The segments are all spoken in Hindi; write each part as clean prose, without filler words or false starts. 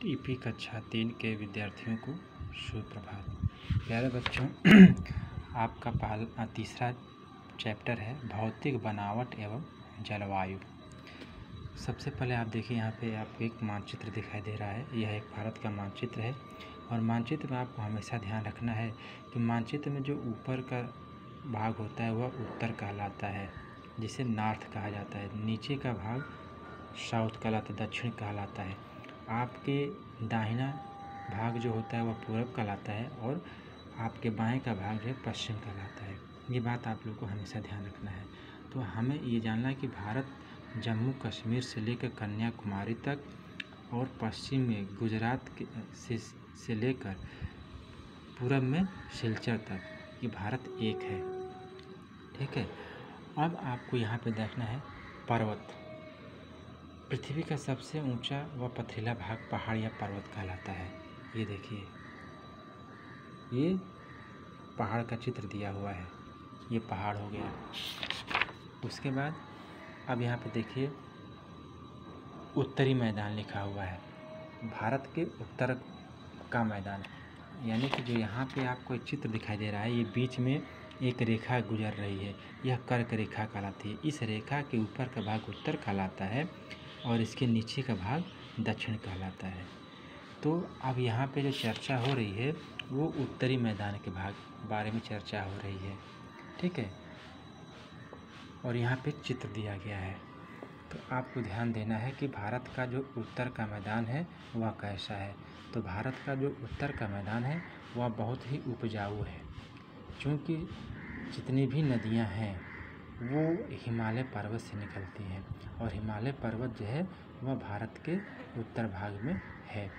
टीपी कक्षा 3 के विद्यार्थियों को सुप्रभात। प्यारे बच्चों, आपका तीसरा चैप्टर है भौतिक बनावट एवं जलवायु। सबसे पहले आप देखिए, यहाँ पे आपको एक मानचित्र दिखाई दे रहा है। यह एक भारत का मानचित्र है और मानचित्र में आपको हमेशा ध्यान रखना है कि मानचित्र में जो ऊपर का भाग होता है वह उत्तर कहलाता है, जिसे नॉर्थ कहा जाता है। नीचे का भाग साउथ कहलाता है, दक्षिण कहलाता है। आपके दाहिना भाग जो होता है वह पूरब कहलाता है और आपके बाएं का भाग जो है पश्चिम कहलाता है। ये बात आप लोग को हमेशा ध्यान रखना है। तो हमें ये जानना है कि भारत जम्मू कश्मीर से लेकर कन्याकुमारी तक और पश्चिम में गुजरात से लेकर पूरब में सिलचर तक, ये भारत एक है। ठीक है। अब आपको यहाँ पे देखना है पर्वत। पृथ्वी का सबसे ऊंचा व पथरीला भाग पहाड़ या पर्वत कहलाता है। ये देखिए, ये पहाड़ का चित्र दिया हुआ है। ये पहाड़ हो गया। उसके बाद अब यहाँ पे देखिए उत्तरी मैदान लिखा हुआ है। भारत के उत्तर का मैदान, यानी कि जो यहाँ पे आपको एक चित्र दिखाई दे रहा है, ये बीच में एक रेखा गुजर रही है, यह कर्क रेखा कहलाती है। इस रेखा के ऊपर का भाग उत्तर कहलाता है और इसके नीचे का भाग दक्षिण कहलाता है। तो अब यहाँ पे जो चर्चा हो रही है वो उत्तरी मैदान के भाग बारे में चर्चा हो रही है। ठीक है। और यहाँ पे चित्र दिया गया है। तो आपको ध्यान देना है कि भारत का जो उत्तर का मैदान है वह कैसा है। तो भारत का जो उत्तर का मैदान है वह बहुत ही उपजाऊ है, क्योंकि जितनी भी नदियाँ हैं वो हिमालय पर्वत से निकलती हैं और हिमालय पर्वत जो है वह भारत के उत्तर भाग में है।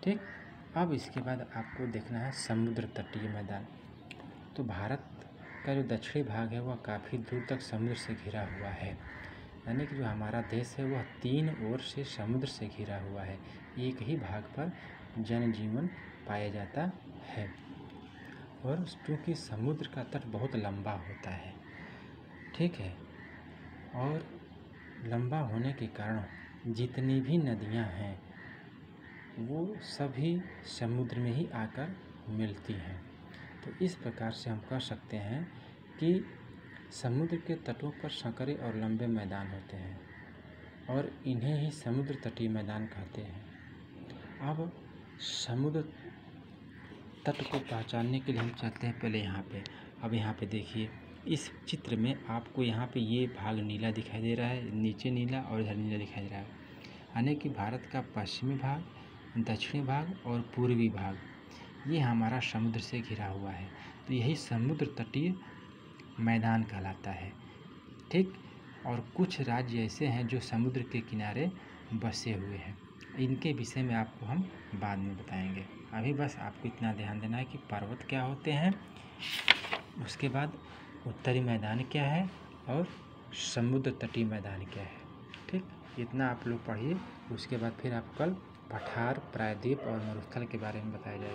ठीक। अब इसके बाद आपको देखना है समुद्र तटीय मैदान। तो भारत का जो दक्षिणी भाग है वह काफ़ी दूर तक समुद्र से घिरा हुआ है, यानी कि जो हमारा देश है वह 3 ओर से समुद्र से घिरा हुआ है। एक ही भाग पर जनजीवन पाया जाता है और क्योंकि समुद्र का तट बहुत लंबा होता है। ठीक है। और लंबा होने के कारण जितनी भी नदियां हैं वो सभी समुद्र में ही आकर मिलती हैं। तो इस प्रकार से हम कह सकते हैं कि समुद्र के तटों पर संकरे और लंबे मैदान होते हैं और इन्हें ही समुद्र तटीय मैदान कहते हैं। अब समुद्र तट को पहचानने के लिए हम चलते हैं पहले यहाँ पे। अब यहाँ पे देखिए, इस चित्र में आपको यहाँ पे ये भाग नीला दिखाई दे रहा है, नीचे नीला और इधर नीला दिखाई दे रहा है, यानी कि भारत का पश्चिमी भाग, दक्षिणी भाग और पूर्वी भाग ये हमारा समुद्र से घिरा हुआ है। तो यही समुद्र तटीय मैदान कहलाता है। ठीक। और कुछ राज्य ऐसे हैं जो समुद्र के किनारे बसे हुए हैं। इनके विषय में आपको हम बाद में बताएंगे। अभी बस आपको इतना ध्यान देना है कि पर्वत क्या होते हैं, उसके बाद उत्तरी मैदान क्या है और समुद्र तटीय मैदान क्या है। ठीक। इतना आप लोग पढ़िए। उसके बाद फिर आप कल पठार, प्रायद्वीप और मरुस्थल के बारे में बताया जाएगा।